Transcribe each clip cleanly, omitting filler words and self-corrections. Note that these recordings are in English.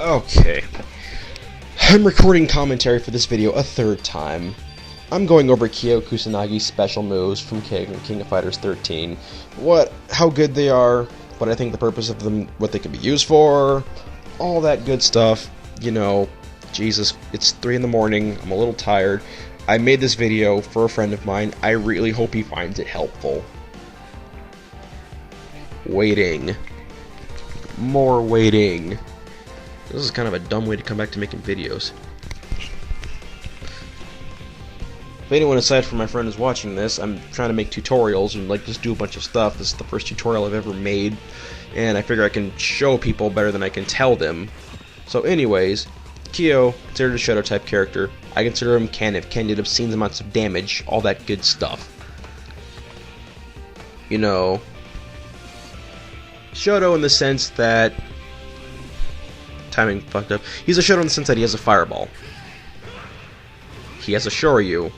Okay. I'm recording commentary for this video a third time. I'm going over Kyo Kusanagi's special moves from King of Fighters 13. How good they are, what I think the purpose of them, what they can be used for, all that good stuff. You know, Jesus, it's 3 in the morning, I'm a little tired. I made this video for a friend of mine. I really hope he finds it helpful. Waiting. More waiting. This is kind of a dumb way to come back to making videos. If anyone aside from my friend is watching this, I'm trying to make tutorials and just do a bunch of stuff. This is the first tutorial I've ever made, and I figure I can show people better than I can tell them. So anyways, Kyo, considered a Shadow type character. I consider him can did obscene amounts of damage, all that good stuff. You know, Shoto in the sense that timing fucked up. He's a Shoto in the sense that he has a fireball. He has a Shoryu.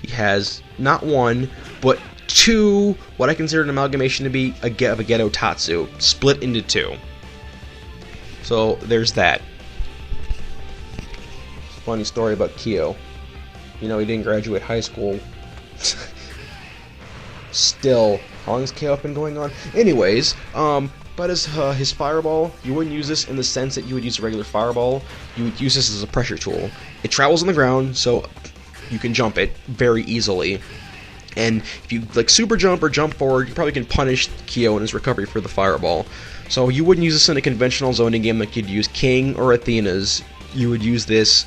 He has not one, but two, what I consider an amalgamation to be of a Geto Tatsu, split into two. So there's that. Funny story about Kyo. You know, he didn't graduate high school. Still, how long has KoF been going on? Anyways, but as his fireball, you wouldn't use this in the sense that you would use a regular fireball. You would use this as a pressure tool. It travels on the ground, so you can jump it very easily. And if you super jump or jump forward, you probably can punish Kyo in his recovery for the fireball. So you wouldn't use this in a conventional zoning game like you'd use King or Athena's. You would use this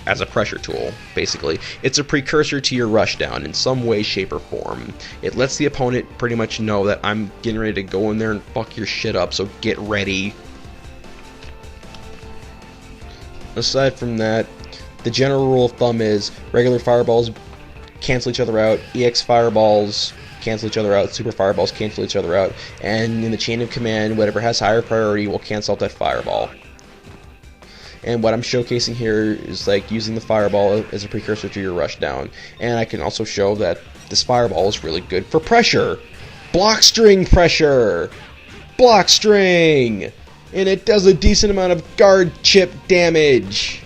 as a pressure tool, basically. It's a precursor to your rushdown in some way, shape, or form. It lets the opponent pretty much know that I'm getting ready to go in there and fuck your shit up, so get ready. Aside from that, the general rule of thumb is regular fireballs cancel each other out, EX fireballs cancel each other out, super fireballs cancel each other out, and in the chain of command, whatever has higher priority will cancel out that fireball. And what I'm showcasing here is using the fireball as a precursor to your rushdown. And I can also show that this fireball is really good for pressure. Block string pressure! Block string! And it does a decent amount of guard chip damage.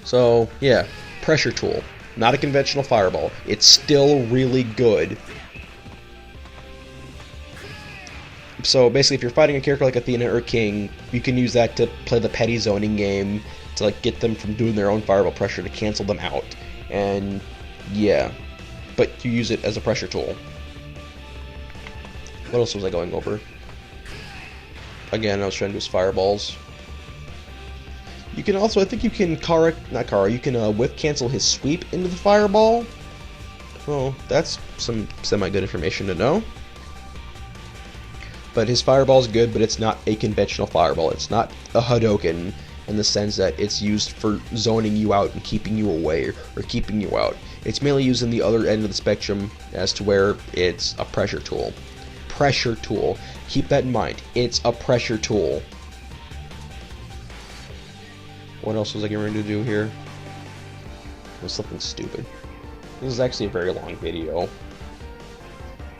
So, yeah, pressure tool. Not a conventional fireball. It's still really good. So basically, if you're fighting a character like Athena or King, you can use that to play the petty zoning game to get them from doing their own fireball pressure to cancel them out. And yeah, but you use it as a pressure tool. What else was I going over? Again, I was trying to use fireballs. You can also, I think you can you can whip cancel his sweep into the fireball. Well, that's some semi-good information to know. But his fireball is good, but it's not a conventional fireball. It's not a Hadouken in the sense that it's used for zoning you out and keeping you away or keeping you out. It's mainly used in the other end of the spectrum as to where it's a pressure tool. Pressure tool. Keep that in mind. It's a pressure tool. What else was I getting ready to do here? It was something stupid. This is actually a very long video.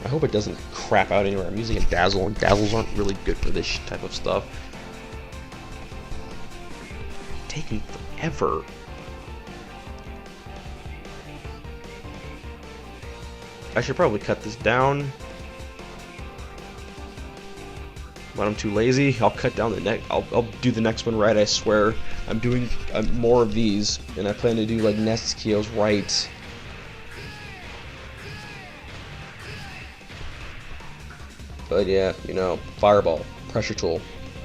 I hope it doesn't crap out anywhere. I'm using a Dazzle, and Dazzles aren't really good for this type of stuff. Taking forever. I should probably cut this down, but I'm too lazy. I'll cut down the next. I'll do the next one right. I swear. I'm doing more of these, and I plan to do Nest Kyos right. But yeah, you know, fireball, pressure tool,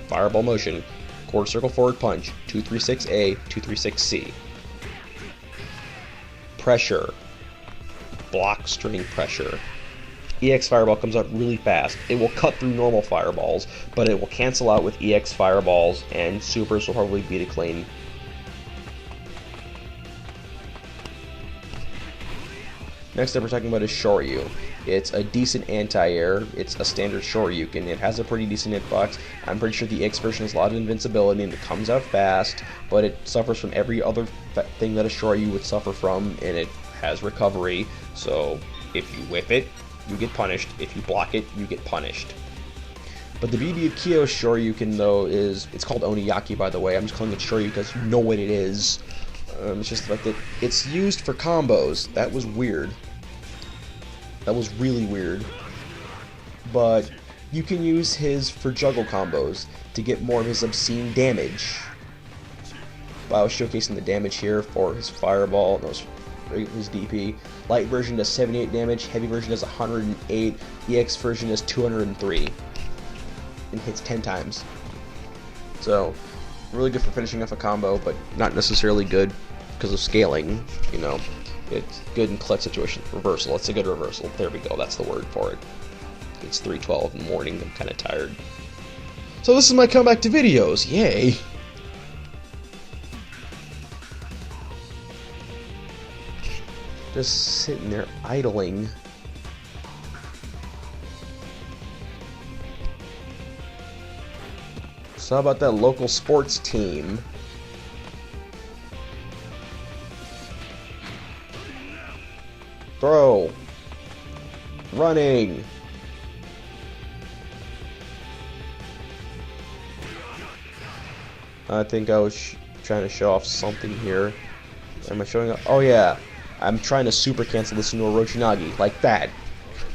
fireball motion, quarter circle forward punch, 236A, 236C. Pressure, block string pressure. EX fireball comes out really fast. It will cut through normal fireballs, but it will cancel out with EX fireballs, and supers will probably beat it clean. Next up we're talking about is Shoryu. It's a decent anti-air. It's a standard Shoryuken. It has a pretty decent hitbox. I'm pretty sure the X version has a lot of invincibility and it comes out fast, but it suffers from every other thing that a Shoryu would suffer from, and it has recovery. So if you whip it, you get punished. If you block it, you get punished. But the beauty of Kyo Shoryuken, though, is it's called Oniyaki, by the way. I'm just calling it Shoryuken because you know what it is. It's just the fact that it's used for combos. That was weird. That was really weird. But you can use his for juggle combos to get more of his obscene damage. I was showcasing the damage here for his fireball, his DP. Light version does 78 damage, heavy version does 108, EX version does 203. And hits 10 times. So, really good for finishing off a combo, but not necessarily good because of scaling, you know. It's good in clutch situation. Reversal, it's a good reversal. There we go, that's the word for it. It's 3:12 in the morning, I'm kind of tired. So this is my comeback to videos, yay! Just sitting there idling. So how about that local sports team? Throw. Running. I think I was trying to show off something here. Am I showing up? Oh yeah. I'm trying to super cancel this into a Rochinagi, like that.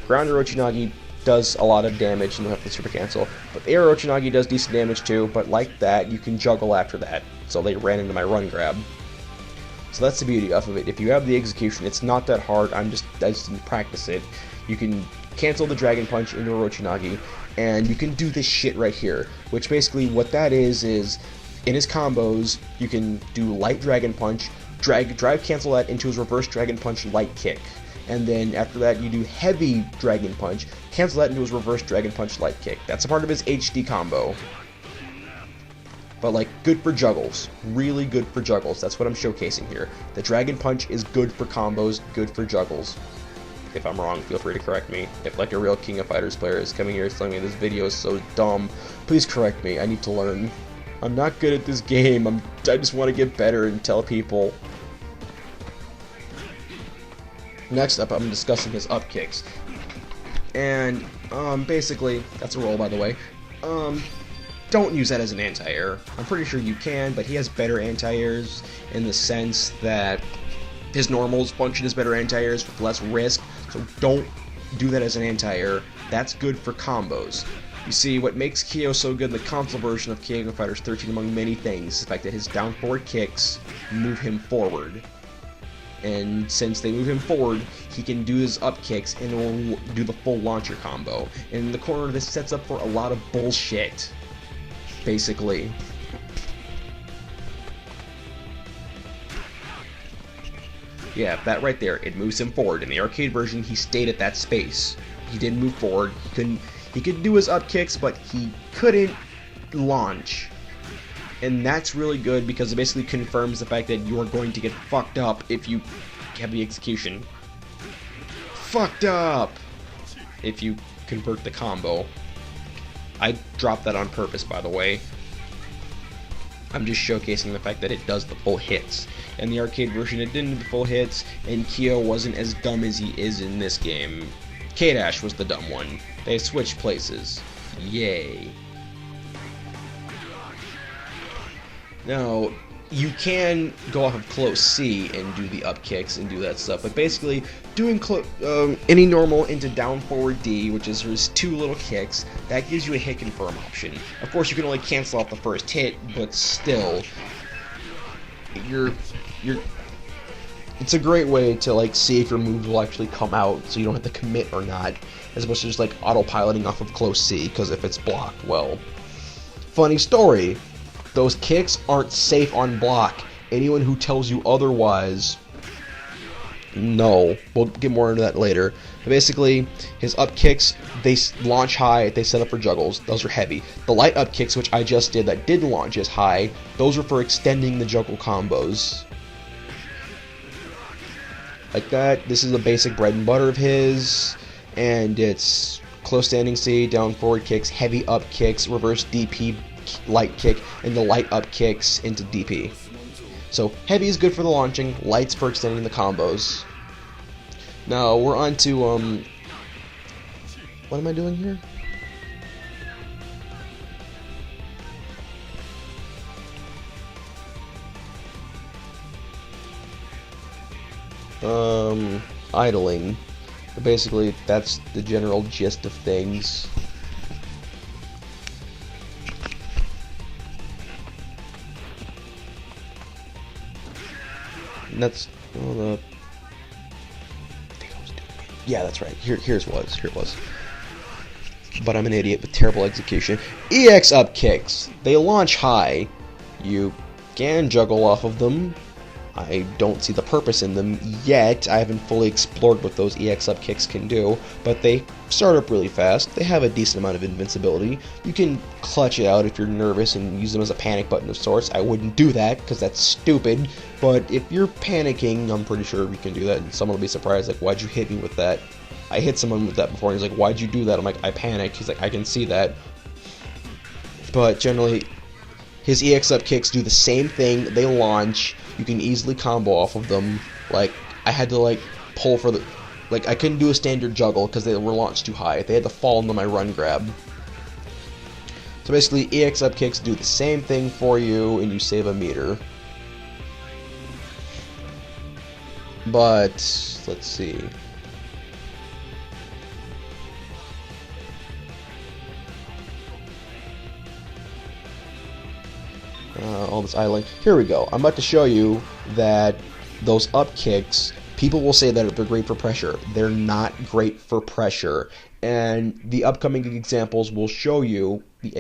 Ground Rochinagi does a lot of damage, and you don't have to super cancel. But the air Rochinagi does decent damage too, but like that, you can juggle after that. So they ran into my run grab. So that's the beauty of it. If you have the execution, it's not that hard. I just didn't practice it. You can cancel the Dragon Punch into a Rochinagi, and you can do this shit right here. Which basically what that is in his combos, you can do light Dragon Punch, drive cancel that into his reverse Dragon Punch light kick. And then after that you do heavy Dragon Punch, cancel that into his reverse Dragon Punch light kick. That's a part of his HD combo. But like, good for juggles. Really good for juggles. That's what I'm showcasing here. The Dragon Punch is good for combos, good for juggles. If I'm wrong, feel free to correct me. If like a real King of Fighters player is coming here telling me this video is so dumb, please correct me. I need to learn. I'm not good at this game. I just want to get better and tell people. Next up, I'm discussing his up kicks. And, basically, that's a roll, by the way. Don't use that as an anti-air. I'm pretty sure you can, but he has better anti-airs in the sense that his normals function as better anti-airs with less risk, so don't do that as an anti-air. That's good for combos. You see, what makes Kyo so good in the console version of King of Fighters 13, among many things, is the fact that his down forward kicks move him forward. And since they move him forward, he can do his up kicks and it will do the full launcher combo. And in the corner, this sets up for a lot of bullshit, basically. Yeah, that right there, it moves him forward. In the arcade version, he stayed at that space. He didn't move forward. He could do his up kicks, but he couldn't launch. And that's really good because it basically confirms the fact that you are going to get fucked up if you have the execution. Fucked up! If you convert the combo. I dropped that on purpose, by the way. I'm just showcasing the fact that it does the full hits. In the arcade version, it didn't do the full hits, and Kyo wasn't as dumb as he is in this game. K-Dash was the dumb one. They switched places. Yay. Now, you can go off of close C and do the up kicks and do that stuff, but basically, doing any normal into down forward D, which is his two little kicks, that gives you a hit confirm option. Of course, you can only cancel out the first hit, but still, it's a great way to like see if your moves will actually come out, so you don't have to commit or not, as opposed to just like autopiloting off of close C, because if it's blocked, well, funny story. Those kicks aren't safe on block. Anyone who tells you otherwise, no. We'll get more into that later. But basically, his up kicks, they launch high, they set up for juggles. Those are heavy. The light up kicks, which I just did, that did launch as high, those are for extending the juggle combos. Like that. This is the basic bread and butter of his, and it's close standing C, down forward kicks, heavy up kicks, reverse DP, light kick, and the light up kicks into DP. So heavy is good for the launching, light's for extending the combos. Now we're on to what am I doing here? idling. But basically, that's the general gist of things. And that's yeah, that's right. Here it was. But I'm an idiot with terrible execution. EX up kicks. They launch high. You can juggle off of them. I don't see the purpose in them yet. I haven't fully explored what those EX up kicks can do, but they start up really fast. They have a decent amount of invincibility. You can clutch it out if you're nervous and use them as a panic button of sorts. I wouldn't do that because that's stupid, but if you're panicking, I'm pretty sure you can do that, and someone will be surprised, like, why'd you hit me with that? I hit someone with that before, and he's like, why'd you do that? I'm like, I panicked. He's like, I can see that. But generally, his EX up kicks do the same thing. They launch. You can easily combo off of them. Like, I had to, like, pull for the... Like, I couldn't do a standard juggle because they were launched too high. They had to fall into my run grab. So basically, EX up kicks do the same thing for you, and you save a meter. But, let's see... all this idling. Here we go. I'm about to show you that those up kicks, people will say that they're great for pressure. They're not great for pressure. And the upcoming examples will show you, that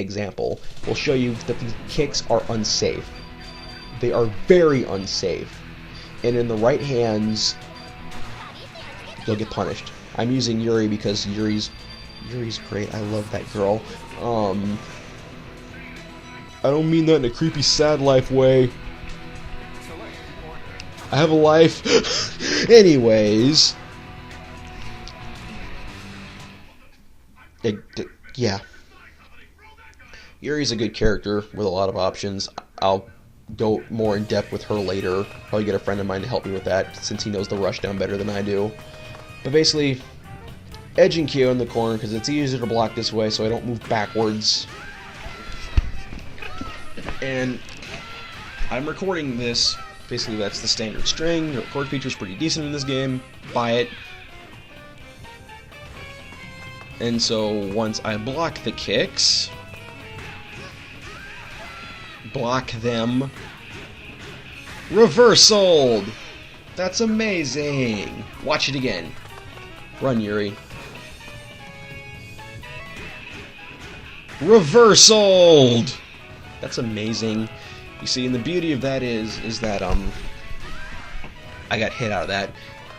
these kicks are unsafe. They are very unsafe. And in the right hands, you'll get punished. I'm using Yuri because Yuri's great. I love that girl. I don't mean that in a creepy, sad life way. I have a life. Anyways. Yeah. Yuri's a good character with a lot of options. I'll go more in depth with her later. Probably get a friend of mine to help me with that, since he knows the rushdown better than I do. But basically, edging Kyo in the corner, because it's easier to block this way, so I don't move backwards. And I'm recording this, basically that's the standard string. The record feature is pretty decent in this game. Buy it. And so once I block the kicks, block them, reversaled! That's amazing! Watch it again. Run, Yuri. Reversaled! That's amazing. You see, and the beauty of that is that I got hit out of that.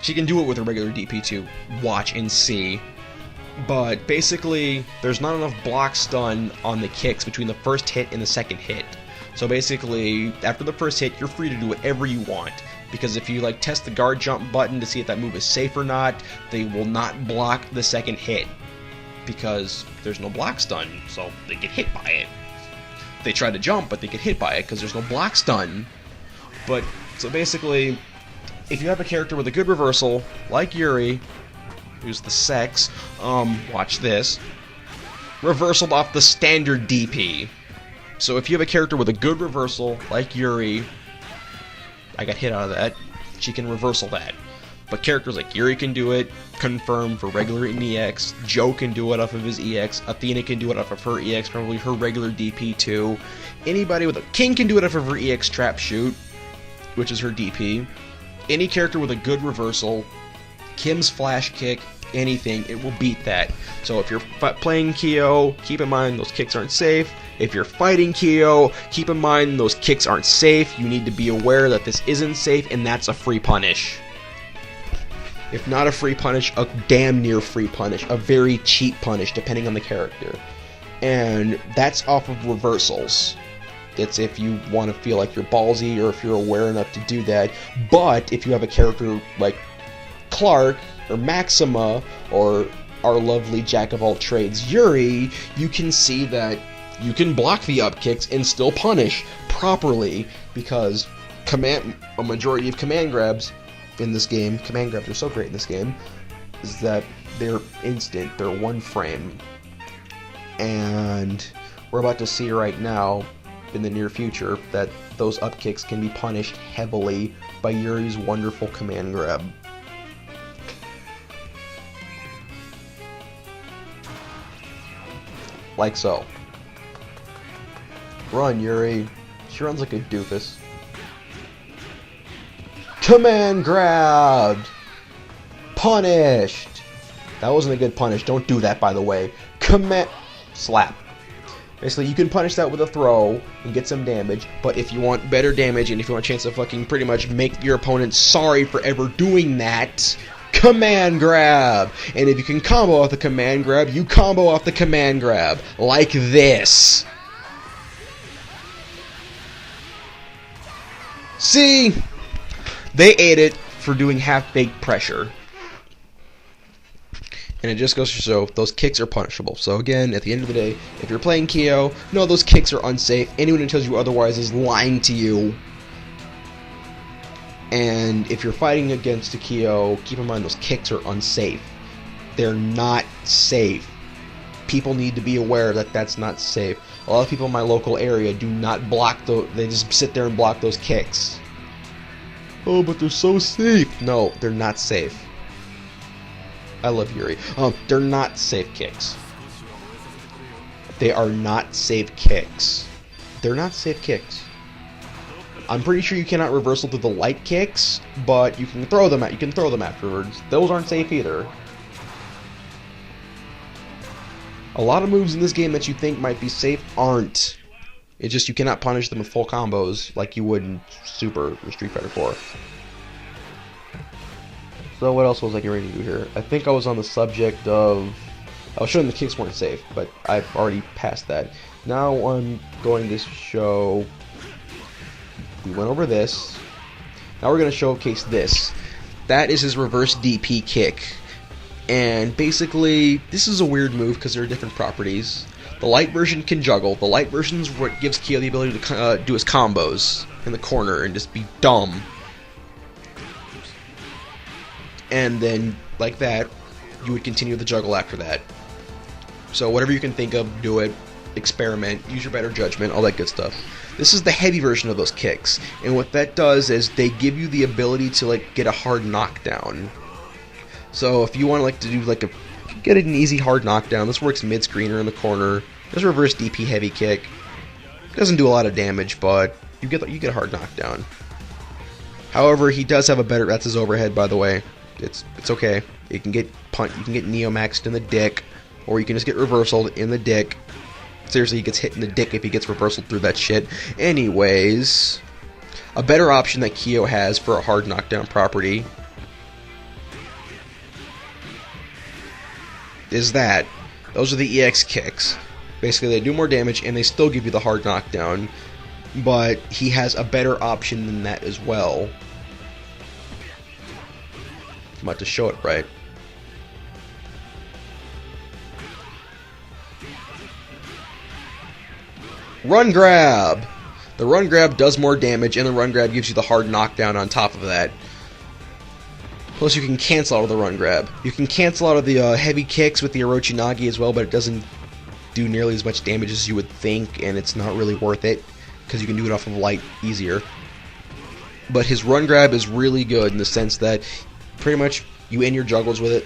She can do it with a regular DP too. Watch and see. But basically, there's not enough block stun on the kicks between the first hit and the second hit. So basically, after the first hit, you're free to do whatever you want. Because if you like test the guard jump button to see if that move is safe or not, they will not block the second hit. Because there's no block stun, so they get hit by it. They try to jump, but they get hit by it because there's no block stun. But, so basically, if you have a character with a good reversal, like Yuri, who's the sex, watch this, reversaled off the standard DP. So if you have a character with a good reversal, like Yuri, I got hit out of that, she can reversal that. But characters like Yuri can do it, confirmed for regular in EX, Joe can do it off of his EX, Athena can do it off of her EX, probably her regular DP too. Anybody with a King can do it off of her EX trap shoot, which is her DP. Any character with a good reversal, Kim's flash kick, anything, it will beat that. So if you're playing Kyo, keep in mind those kicks aren't safe. If you're fighting Kyo, keep in mind those kicks aren't safe. You need to be aware that this isn't safe, and that's a free punish. If not a free punish, a damn near free punish. A very cheap punish, depending on the character. And that's off of reversals. It's if you want to feel like you're ballsy, or if you're aware enough to do that. But if you have a character like Clark, or Maxima, or our lovely jack-of-all-trades Yuri, you can see that you can block the up kicks and still punish properly, because a majority of command grabs in this game, command grabs are so great in this game, is that they're instant, they're one frame. And we're about to see right now, in the near future, that those up kicks can be punished heavily by Yuri's wonderful command grab. Like so. Run, Yuri. She runs like a doofus. Command grabbed! Punished! That wasn't a good punish. Don't do that, by the way. Command... Slap. Basically, you can punish that with a throw and get some damage, but if you want better damage and if you want a chance to fucking pretty much make your opponent sorry for ever doing that, command grab! And if you can combo off the command grab, you combo off the command grab. Like this. See? They ate it for doing half-baked pressure. And it just goes to show those kicks are punishable. So again, at the end of the day, if you're playing Kyo, no, those kicks are unsafe. Anyone who tells you otherwise is lying to you. And if you're fighting against a Kyo, keep in mind those kicks are unsafe. They're not safe. People need to be aware that that's not safe. A lot of people in my local area do not block those. They just sit there and block those kicks. Oh, but they're so safe. No, they're not safe. I love Yuri. They're not safe kicks. They are not safe kicks. They're not safe kicks. I'm pretty sure you cannot reversal through the light kicks, but you can throw them at. You can throw them afterwards. Those aren't safe either. A lot of moves in this game that you think might be safe aren't. It's just you cannot punish them with full combos like you would in Super or Street Fighter 4. So what else was I getting ready to do here? I think I was on the subject of... I was showing the kicks weren't safe, but I've already passed that. Now I'm going to show... We went over this. Now we're going to showcase this. That is his reverse DP kick. And basically, this is a weird move because there are different properties. The light version can juggle. The light version is what gives Kyo the ability to do his combos in the corner and just be dumb. And then, like that, you would continue the juggle after that. So whatever you can think of, do it, experiment, use your better judgment, all that good stuff. This is the heavy version of those kicks, and what that does is they give you the ability to like get a hard knockdown. So if you want to do like get an easy hard knockdown, this works mid-screen or in the corner. There's a reverse DP heavy kick. It doesn't do a lot of damage, but you get a hard knockdown. However, he does have a better. That's his overhead, by the way. It's okay. You can get Neo-Maxed in the dick, or you can just get reversaled in the dick. Seriously, he gets hit in the dick if he gets reversaled through that shit. Anyways, a better option that Kyo has for a hard knockdown property is that. Those are the EX kicks. Basically, they do more damage, and they still give you the hard knockdown, but he has a better option than that as well. I'm about to show it right. Run grab! The run grab does more damage, and the run grab gives you the hard knockdown on top of that. Plus, you can cancel out of the run grab. You can cancel out of the heavy kicks with the Orochinagi as well, but it doesn't do nearly as much damage as you would think, and it's not really worth it, because you can do it off of light easier. But his run grab is really good in the sense that pretty much you end your juggles with it,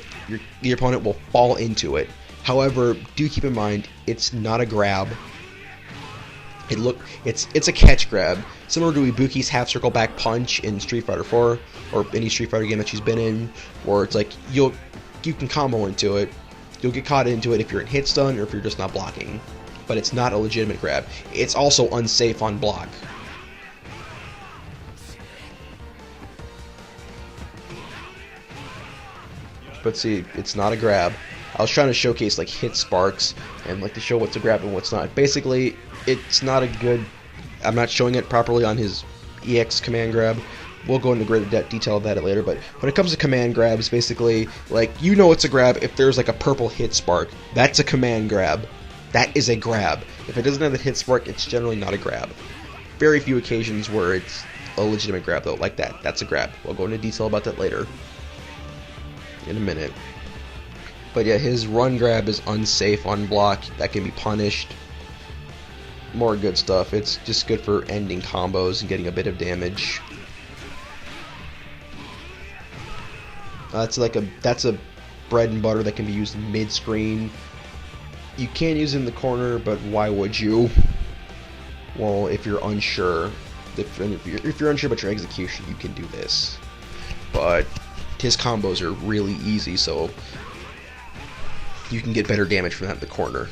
your opponent will fall into it. However, do keep in mind, it's not a grab. It's a catch grab, similar to Ibuki's half circle back punch in Street Fighter 4 or any Street Fighter game that she's been in, where it's like you can combo into it. You'll get caught into it if you're in hit stun or if you're just not blocking. But it's not a legitimate grab. It's also unsafe on block. But see, it's not a grab. I was trying to showcase like hit sparks and like to show what's a grab and what's not. Basically, it's not a good... I'm not showing it properly on his EX command grab. We'll go into greater detail of that later, but when it comes to command grabs, basically, like, you know it's a grab if there's like a purple hit spark. That's a command grab. That is a grab. If it doesn't have the hit spark, it's generally not a grab. Very few occasions where it's a legitimate grab, though, like that. That's a grab. We'll go into detail about that later. In a minute. But yeah, his run grab is unsafe on block. That can be punished. More good stuff. It's just good for ending combos and getting a bit of damage. That's a bread and butter that can be used mid-screen. You can use it in the corner, but why would you? Well, if you're unsure, if you're unsure about your execution, you can do this. But his combos are really easy, so you can get better damage from that in the corner.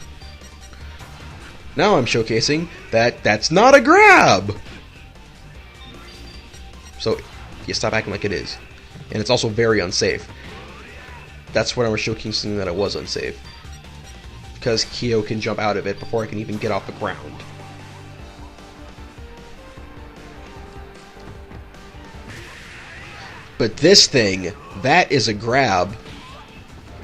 Now I'm showcasing that that's not a grab! So, you stop acting like it is. And it's also very unsafe. That's when I was showcasing that it was unsafe. Because Kyo can jump out of it before I can even get off the ground. But this thing, that is a grab.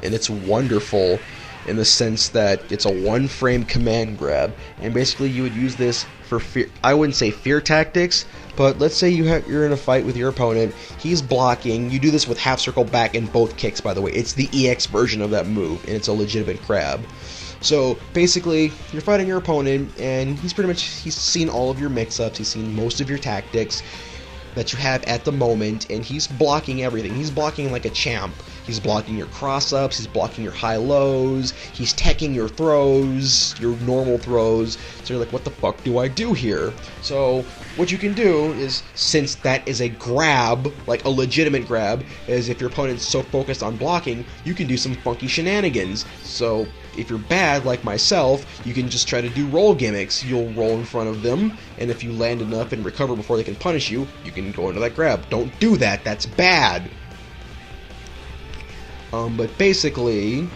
And it's wonderful in the sense that it's a one-frame command grab, and basically you would use this for fear. I wouldn't say fear tactics, but let's say you're in a fight with your opponent, he's blocking, you do this with half circle back and both kicks, by the way. It's the EX version of that move, and it's a legitimate grab. So basically, you're fighting your opponent, and he's seen all of your mix-ups, he's seen most of your tactics that you have at the moment, and he's blocking everything. He's blocking like a champ. He's blocking your cross-ups, he's blocking your high-lows, he's teching your throws, your normal throws. So you're like, what the fuck do I do here? So what you can do is, since that is a grab, like a legitimate grab, is if your opponent's so focused on blocking, you can do some funky shenanigans. So if you're bad, like myself, you can just try to do roll gimmicks. You'll roll in front of them, and if you land enough and recover before they can punish you, you can go into that grab. Don't do that, that's bad. But basically,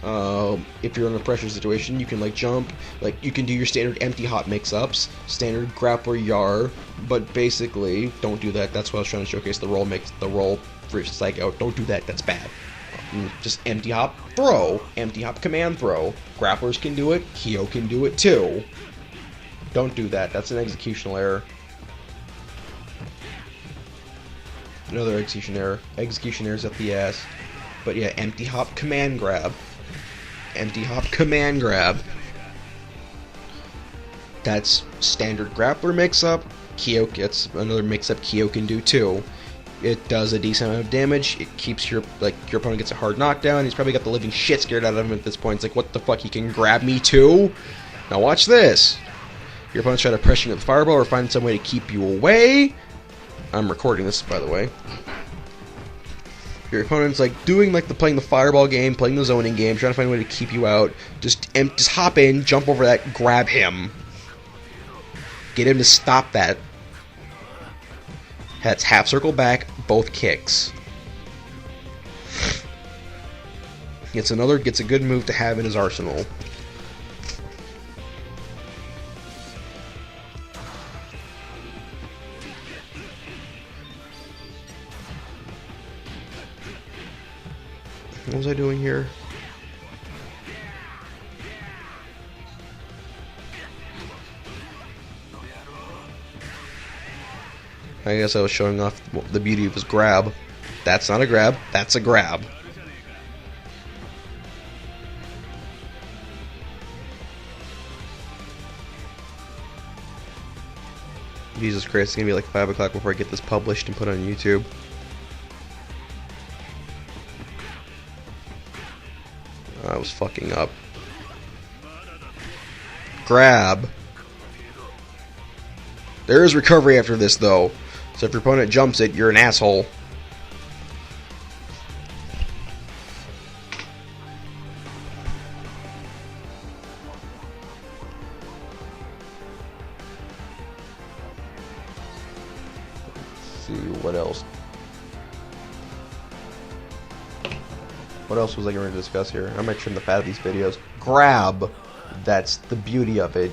if you're in a pressure situation, you can like jump, like you can do your standard empty hop mix-ups, standard grappler yar, but basically, don't do that. That's what I was trying to showcase, the roll for psych out. Don't do that, that's bad. Just empty hop throw, empty hop command throw. Grapplers can do it, Kyo can do it too. Don't do that, that's an executional error. Another execution error. Execution errors up the ass. But yeah, empty hop command grab. Empty hop command grab. That's standard grappler mix-up. Kyo gets another mix-up Kyo can do too. It does a decent amount of damage. It keeps your opponent gets a hard knockdown. He's probably got the living shit scared out of him at this point. It's like, what the fuck, he can grab me too? Now watch this. Your opponent's trying to pressure you with the fireball or find some way to keep you away. I'm recording this, by the way. Your opponent's like playing the fireball game, playing the zoning game, trying to find a way to keep you out. Just hop in, jump over that, grab him. Get him to stop that. That's half circle back, both kicks. Gets a good move to have in his arsenal. What was I doing here? I guess I was showing off the beauty of his grab. That's not a grab, that's a grab. Jesus Christ, it's gonna be like 5 o'clock before I get this published and put on YouTube. I was fucking up. Grab. There is recovery after this, though. So if your opponent jumps it, you're an asshole. Let's see, what else? What else was I going to discuss here? I might trim the fat of these videos. Grab. That's the beauty of it.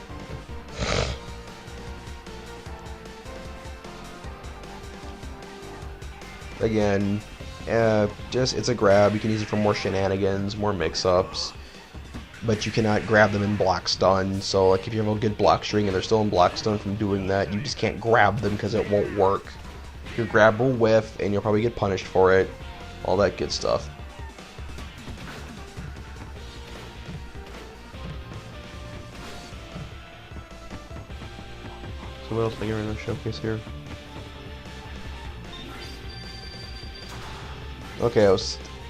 Again, it's a grab. You can use it for more shenanigans, more mix-ups. But you cannot grab them in block stun. So like if you have a good block string and they're still in block stun from doing that, you just can't grab them because it won't work. Your grab will whiff and you'll probably get punished for it. All that good stuff. So what else am I going to showcase here? Okay,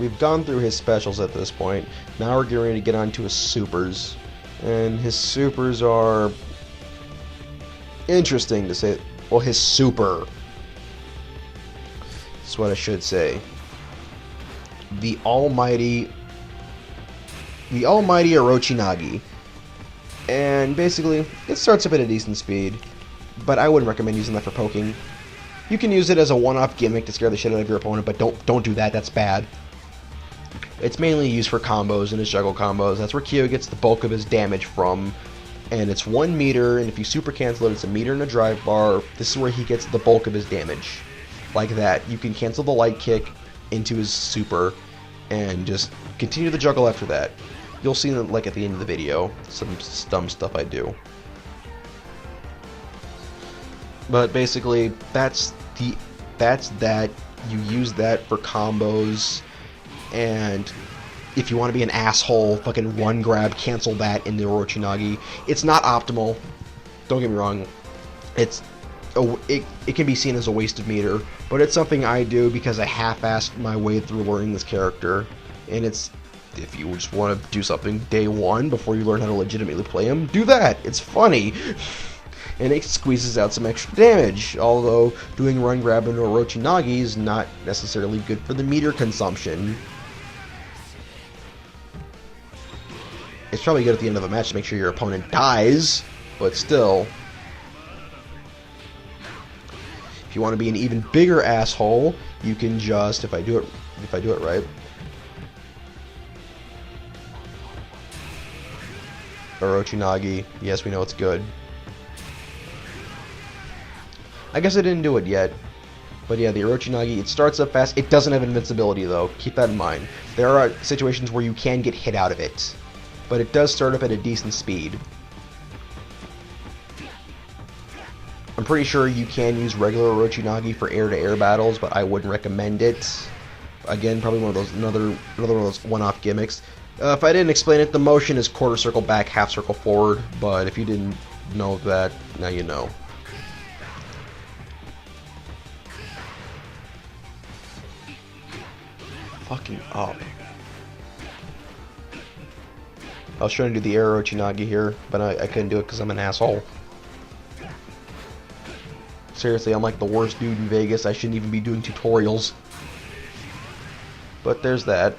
we've gone through his specials at this point. Now we're getting ready to get on to his supers. And his supers are interesting to say. Well, his super. That's what I should say. The almighty Orochinagi. And basically, it starts up at a decent speed, but I wouldn't recommend using that for poking. You can use it as a one-off gimmick to scare the shit out of your opponent, but don't do that. That's bad. It's mainly used for combos and his juggle combos. That's where Kyo gets the bulk of his damage from. And it's 1 meter, and if you super cancel it, it's a meter and a drive bar. This is where he gets the bulk of his damage. Like that. You can cancel the light kick into his super, and just continue the juggle after that. You'll see that, like, at the end of the video, some dumb stuff I do. But basically, that's that. You use that for combos, and if you want to be an asshole, fucking run grab, cancel that into Orochinagi. It's not optimal. Don't get me wrong. It can be seen as a waste of meter, but it's something I do because I half-assed my way through learning this character. And it's, if you just want to do something day one before you learn how to legitimately play him, do that. It's funny. And it squeezes out some extra damage, although doing run grab into Orochinagi is not necessarily good for the meter consumption. It's probably good at the end of a match to make sure your opponent dies, but still. If you want to be an even bigger asshole, you can just, if I do it right, Orochinagi. Yes, we know it's good. I guess I didn't do it yet. But yeah, the Orochinagi, it starts up fast. It doesn't have invincibility, though. Keep that in mind. There are situations where you can get hit out of it. But it does start up at a decent speed. I'm pretty sure you can use regular Orochinagi for air-to-air battles, but I wouldn't recommend it. Again, probably one of those another one of those one-off gimmicks. If I didn't explain it, the motion is quarter circle back, half circle forward. But if you didn't know that, now you know. Fucking up. I was trying to do the air Orochinagi here, but I couldn't do it because I'm an asshole. Seriously, I'm like the worst dude in Vegas. I shouldn't even be doing tutorials. But there's that.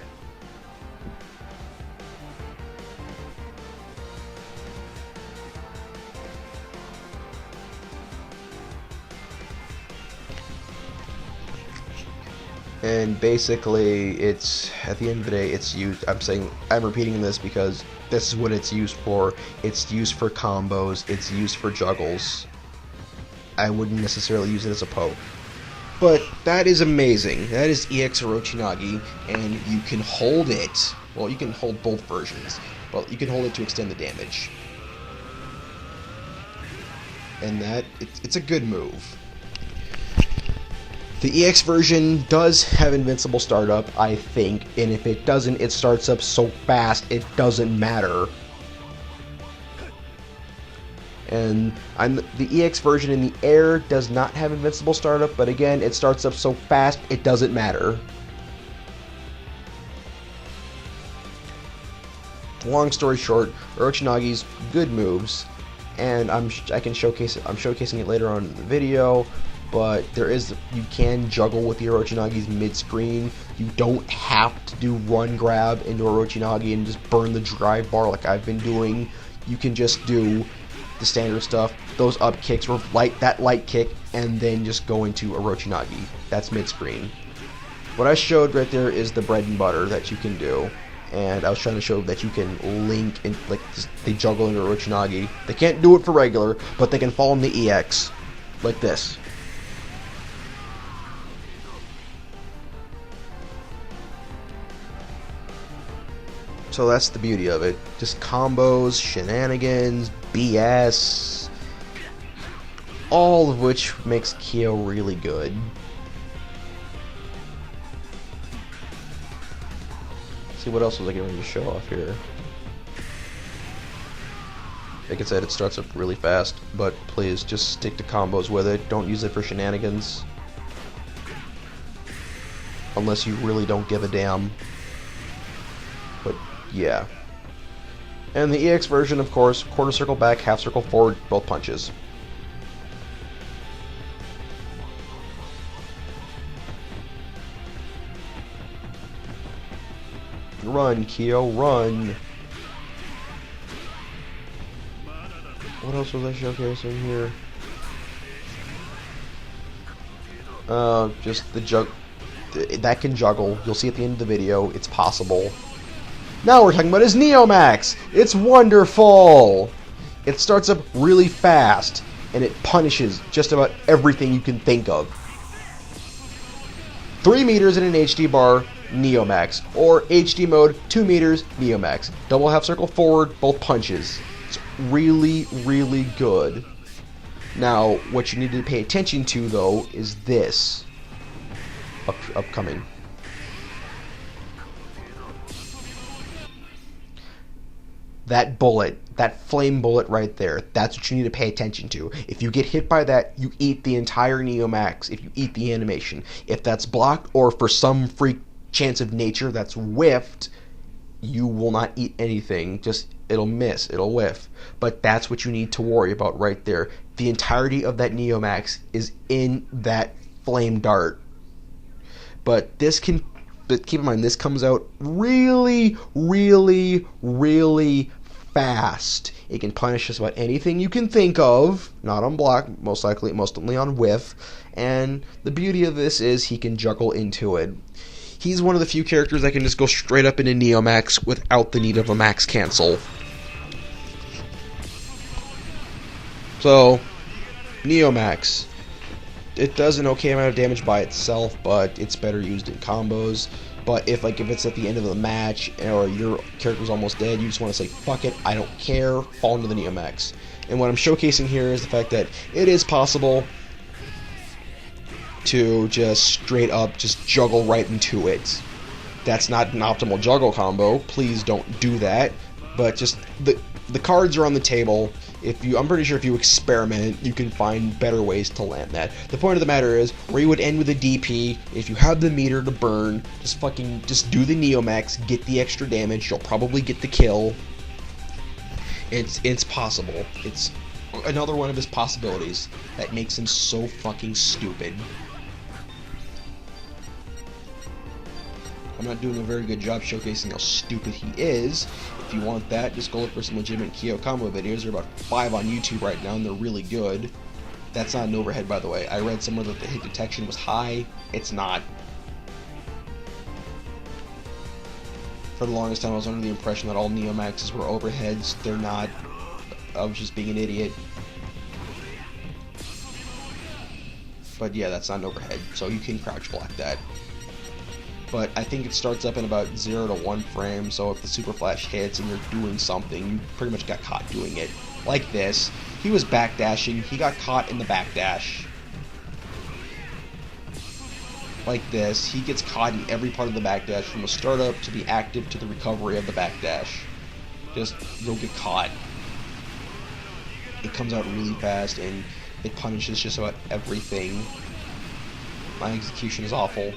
And basically, it's, at the end of the day, it's used, I'm repeating this because this is what it's used for. It's used for combos, it's used for juggles. I wouldn't necessarily use it as a poke. But that is amazing. That is EX Orochinagi, and you can hold it. Well, you can hold both versions, but you can hold it to extend the damage. And that, it's a good move. The EX version does have invincible startup, I think, and if it doesn't, it starts up so fast it doesn't matter. And the EX version in the air does not have invincible startup, but again, it starts up so fast it doesn't matter. Long story short, Orochinagi's good moves, and I'm showcasing it later on in the video. But you can juggle with the Orochinagi's mid-screen. You don't have to do run grab into Orochinagi and just burn the drive bar like I've been doing. You can just do the standard stuff, those up kicks, or that light kick, and then just go into Orochinagi. That's mid-screen. What I showed right there is the bread and butter that you can do. And I was trying to show that you can link, and they juggle into Orochinagi. They can't do it for regular, but they can fall in the EX. Like this. So that's the beauty of it. Just combos, shenanigans, BS. All of which makes Kyo really good. Let's see, what else was I getting to show off here? Like I said, it starts up really fast, but please just stick to combos with it. Don't use it for shenanigans. unless you really don't give a damn. But yeah. And the EX version, of course, quarter circle back, half circle forward, both punches. Run, Kyo, run! What else was I showcasing here? Just the that can juggle. You'll see at the end of the video. It's possible. Now we're talking about his Neomax! It's wonderful! It starts up really fast, and it punishes just about everything you can think of. 3 meters in an HD bar, Neomax. Or HD mode, 2 meters, Neomax. Double half circle forward, both punches. It's really, really good. Now, what you need to pay attention to, though, is this. Upcoming. That bullet, that flame bullet right there, that's what you need to pay attention to. If you get hit by that, you eat the entire Neomax if you eat the animation. If that's blocked, or for some freak chance of nature that's whiffed, you will not eat anything. Just, it'll miss, it'll whiff. But that's what you need to worry about right there. The entirety of that Neomax is in that flame dart. But keep in mind, this comes out really, really, really fast. It can punish just about anything you can think of, not on block, mostly on whiff. And the beauty of this is he can juggle into it. He's one of the few characters that can just go straight up into Neomax without the need of a max cancel. So, Neomax. It does an okay amount of damage by itself, but it's better used in combos. But if it's at the end of the match, or your character's almost dead, you just want to say, fuck it, I don't care, fall into the Neomax. And what I'm showcasing here is the fact that it is possible to just straight up just juggle right into it. That's not an optimal juggle combo, please don't do that. But just, the cards are on the table. I'm pretty sure if you experiment, you can find better ways to land that. The point of the matter is, where you would end with a DP, if you have the meter to burn, just do the Neomax, get the extra damage, you'll probably get the kill. It's possible. It's another one of his possibilities that makes him so fucking stupid. I'm not doing a very good job showcasing how stupid he is. If you want that, just go look for some legitimate Kyo combo videos. There are about 5 on YouTube right now, and they're really good. That's not an overhead, by the way. I read somewhere that the hit detection was high. It's not. For the longest time, I was under the impression that all Neomaxes were overheads. They're not. I was just being an idiot. But yeah, that's not an overhead, so you can crouch block that. But I think it starts up in about 0 to 1 frame, so if the super flash hits and you're doing something, you pretty much got caught doing it. Like this. He was backdashing, he got caught in the backdash. Like this, he gets caught in every part of the backdash, from the startup to the active to the recovery of the backdash. Just, you'll get caught. It comes out really fast, and it punishes just about everything. My execution is awful.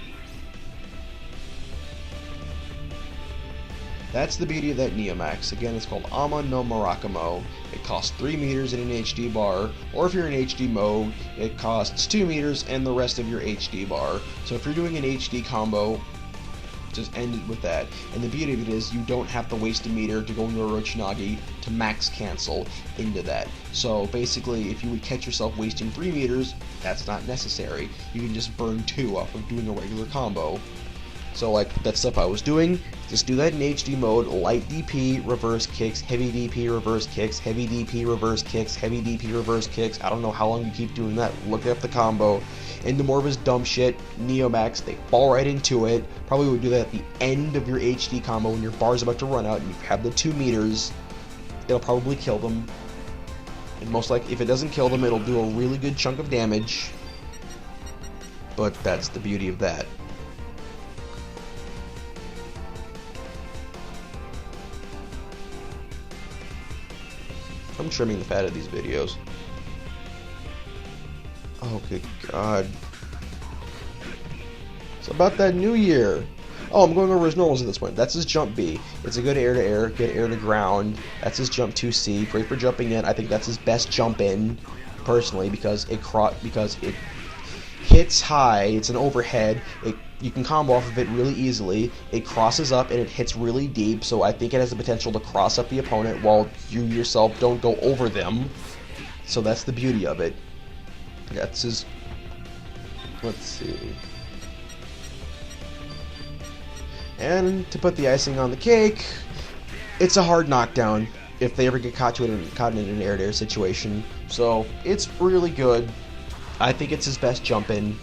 That's the beauty of that Neomax. Again, it's called Ama no Murakamo. It costs 3 meters in an HD bar, or if you're in HD mode, it costs 2 meters and the rest of your HD bar. So if you're doing an HD combo, just end it with that. And the beauty of it is, you don't have to waste a meter to go into a Rochinagi to max cancel into that. So basically, if you would catch yourself wasting 3 meters, that's not necessary. You can just burn 2 off of doing a regular combo. So like that stuff I was doing, just do that in HD mode, light DP, reverse kicks, heavy DP, reverse kicks, heavy DP, reverse kicks, heavy DP, reverse kicks. I don't know how long you keep doing that, look up the combo. Into more of his dumb shit, Neomax, they fall right into it. Probably would do that at the end of your HD combo when your bar's about to run out and you have the 2 meters. It'll probably kill them. And most likely, if it doesn't kill them, it'll do a really good chunk of damage. But that's the beauty of that. I'm trimming the fat of these videos. Oh, good God. So about that New Year. Oh, I'm going over his normals at this point. That's his jump B. It's a good air to air, good air to ground. That's his jump 2C. Great for jumping in. I think that's his best jump in, personally, because it hits high. It's an overhead. You can combo off of it really easily. It crosses up and it hits really deep, so I think it has the potential to cross up the opponent while you yourself don't go over them. So that's the beauty of it. That's his... Let's see... And to put the icing on the cake, it's a hard knockdown if they ever get caught in an air-to-air situation. So it's really good. I think it's his best jump in.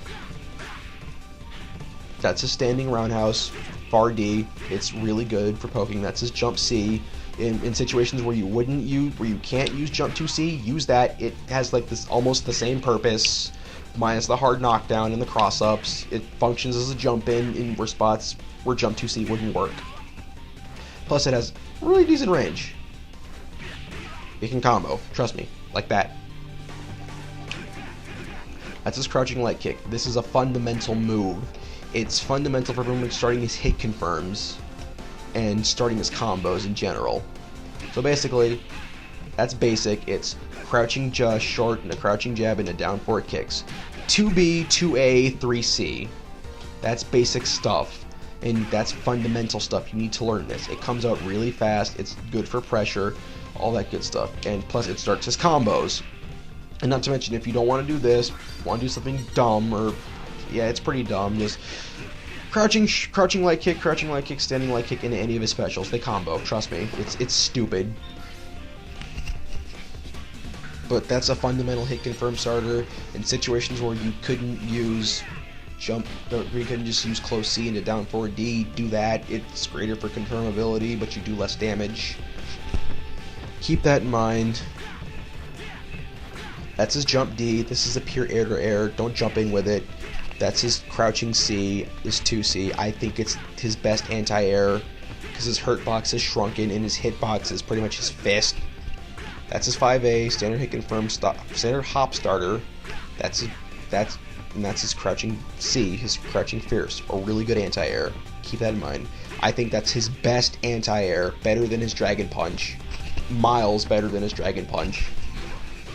That's his standing roundhouse, far D. It's really good for poking. That's his jump C. In situations where you can't use jump 2C, use that. It has like this almost the same purpose, minus the hard knockdown and the cross-ups. It functions as a jump in where spots where jump 2C wouldn't work. Plus it has really decent range. It can combo, trust me, like that. That's his crouching light kick. This is a fundamental move. It's fundamental for pretty much starting his hit confirms and starting his combos in general. So basically, that's basic. It's crouching just short and a crouching jab and a down forward kicks. 2B, 2A, 3C. That's basic stuff. And that's fundamental stuff. You need to learn this. It comes out really fast. It's good for pressure. All that good stuff. And plus it starts his combos. And not to mention, if you don't want to do this, want to do something dumb, or yeah, it's pretty dumb, just crouching light kick, standing light kick into any of his specials. They combo, trust me. It's stupid. But that's a fundamental hit confirm starter in situations where you couldn't use jump, where you couldn't just use close C into down forward D. Do that. It's greater for confirmability, but you do less damage. Keep that in mind. That's his jump D. This is a pure air to air. Don't jump in with it. That's his crouching C, his 2C. I think it's his best anti-air because his hurt box is shrunken and his hit box is pretty much his fist. That's his 5A, standard hit confirm, standard hop starter. That's his crouching C, his crouching fierce, a really good anti-air. Keep that in mind. I think that's his best anti-air, better than his dragon punch. Miles better than his dragon punch.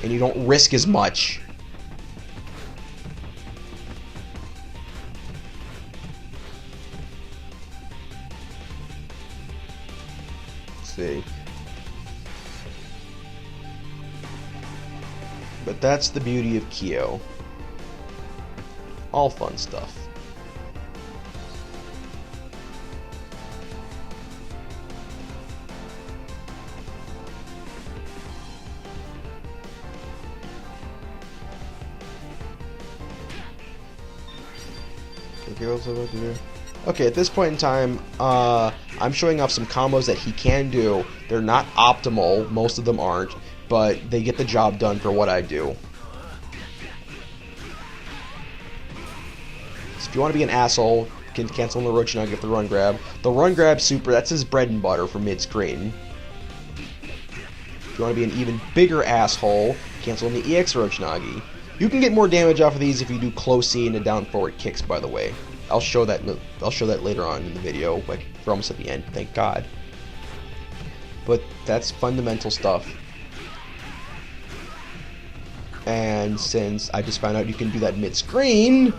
And you don't risk as much. Let's see. But that's the beauty of Kyo. All fun stuff. Okay, what's about to do? Okay, at this point in time, I'm showing off some combos that he can do. They're not optimal, most of them aren't, but they get the job done for what I do. So if you want to be an asshole, you can cancel on the Orochi get the run grab. The run grab super, that's his bread and butter for mid-screen. If you want to be an even bigger asshole, cancel on the EX Orochi. You can get more damage off of these if you do close C and down forward kicks, by the way. I'll show that later on in the video, like we're almost at the end, thank God. But that's fundamental stuff. And since I just found out you can do that mid-screen,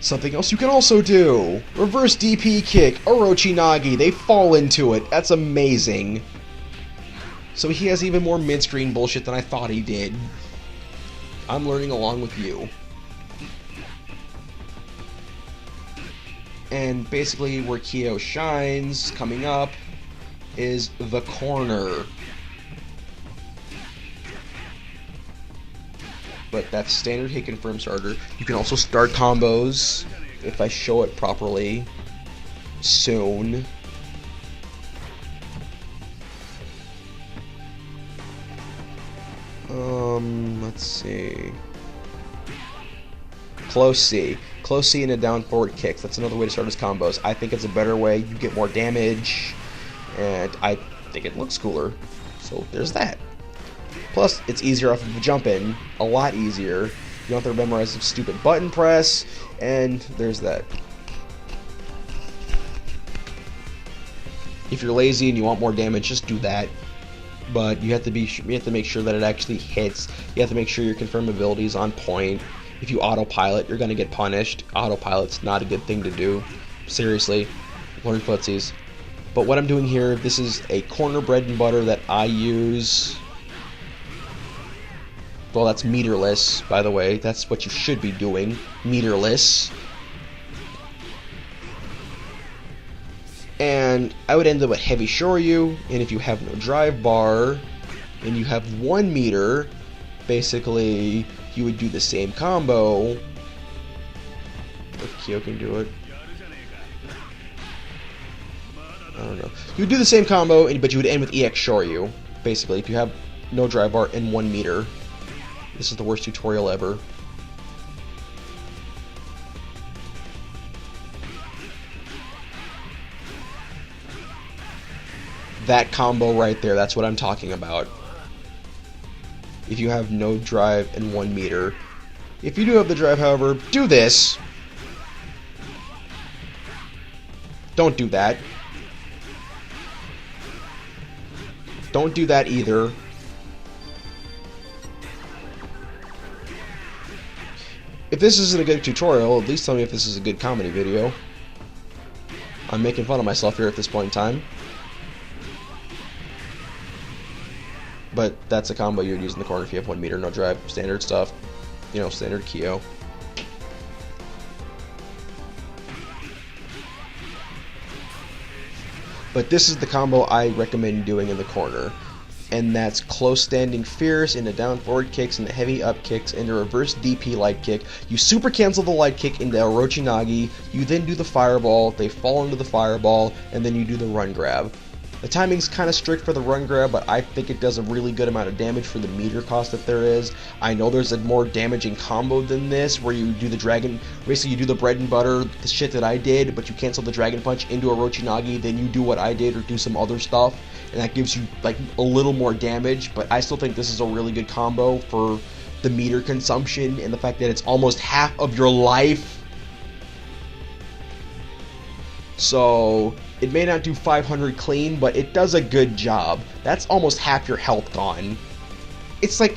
something else you can also do. Reverse DP kick, Orochi, they fall into it. That's amazing. So he has even more mid-screen bullshit than I thought he did. I'm learning along with you. And basically where Kyo shines coming up is the corner. But that's standard hit confirm starter. You can also start combos if I show it properly soon. Let's see. Close C. Close C and a down forward kicks. That's another way to start his combos. I think it's a better way. You get more damage, and I think it looks cooler. So there's that. Plus, it's easier off of the jump in. A lot easier. You don't have to memorize the stupid button press, and there's that. If you're lazy and you want more damage, just do that. But you have to make sure that it actually hits. You have to make sure your confirm ability is on point. If you autopilot, you're gonna get punished. Autopilot's not a good thing to do. Seriously, learn footsies. But what I'm doing here, this is a corner bread and butter that I use. Well, that's meterless, by the way. That's what you should be doing. Meterless. And I would end up with heavy shoryu, and if you have no drive bar, and you have 1 meter, basically, you would do the same combo. If Kyo can do it. I don't know. You would do the same combo, but you would end with EX shoryu, basically, if you have no drive bar and 1 meter. This is the worst tutorial ever. That combo right there, that's what I'm talking about. If you have no drive and 1 meter. If you do have the drive, however, do this. Don't do that. Don't do that either. If this isn't a good tutorial, at least tell me if this is a good comedy video. I'm making fun of myself here at this point in time. But that's a combo you would use in the corner if you have 1 meter, no drive, standard stuff. You know, standard Kyo. But this is the combo I recommend doing in the corner. And that's close standing fierce into down forward kicks, into heavy up kicks, into reverse DP light kick. You super cancel the light kick into Orochinagi. You then do the fireball, they fall into the fireball, and then you do the run grab. The timing's kind of strict for the run grab, but I think it does a really good amount of damage for the meter cost that there is. I know there's a more damaging combo than this, where you do the dragon, basically you do the bread and butter, the shit that I did, but you cancel the dragon punch into Orochinagi, then you do what I did or do some other stuff, and that gives you like a little more damage, but I still think this is a really good combo for the meter consumption and the fact that it's almost half of your life. So it may not do 500 clean, but it does a good job. That's almost half your health gone. It's like,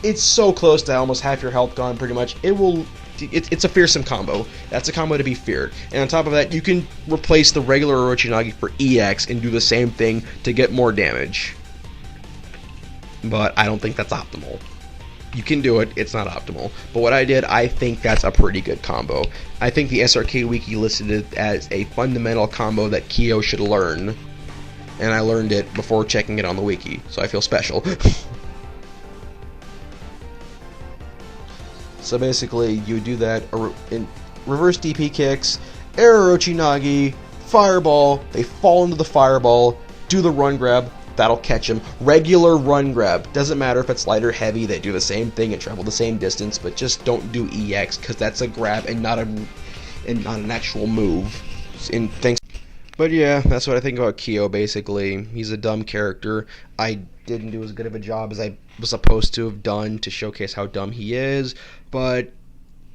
it's so close to almost half your health gone, pretty much. It's a fearsome combo. That's a combo to be feared. And on top of that, you can replace the regular Orochinagi for EX and do the same thing to get more damage. But I don't think that's optimal. You can do it, it's not optimal. But what I did, I think that's a pretty good combo. I think the SRK Wiki listed it as a fundamental combo that Kyo should learn. And I learned it before checking it on the wiki, so I feel special. So basically, you do that in reverse DP kicks, air Orochinagi, fireball, they fall into the fireball, do the run grab, that'll catch them. Regular run grab. Doesn't matter if it's light or heavy, they do the same thing and travel the same distance, but just don't do EX, because that's a grab and not an actual move. But yeah, that's what I think about Kyo, basically. He's a dumb character. I didn't do as good of a job as I was supposed to have done to showcase how dumb he is, but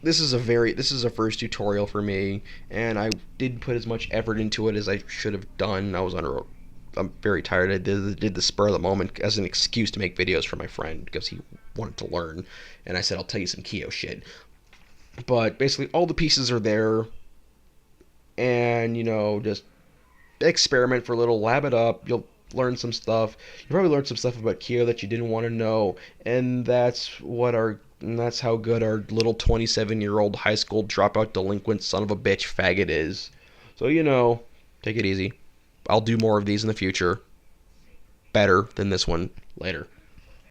this is a first tutorial for me, and I didn't put as much effort into it as I should have done. I'm very tired. I did the spur of the moment as an excuse to make videos for my friend because he wanted to learn, and I said I'll tell you some Kyo shit. But basically all the pieces are there, and you know, just experiment for a little, lab it up, you'll learn some stuff. You probably learned some stuff about Kyo that you didn't want to know, and that's how good our little 27-year-old high school dropout delinquent son of a bitch faggot is. So, you know, take it easy. I'll do more of these in the future. Better than this one later.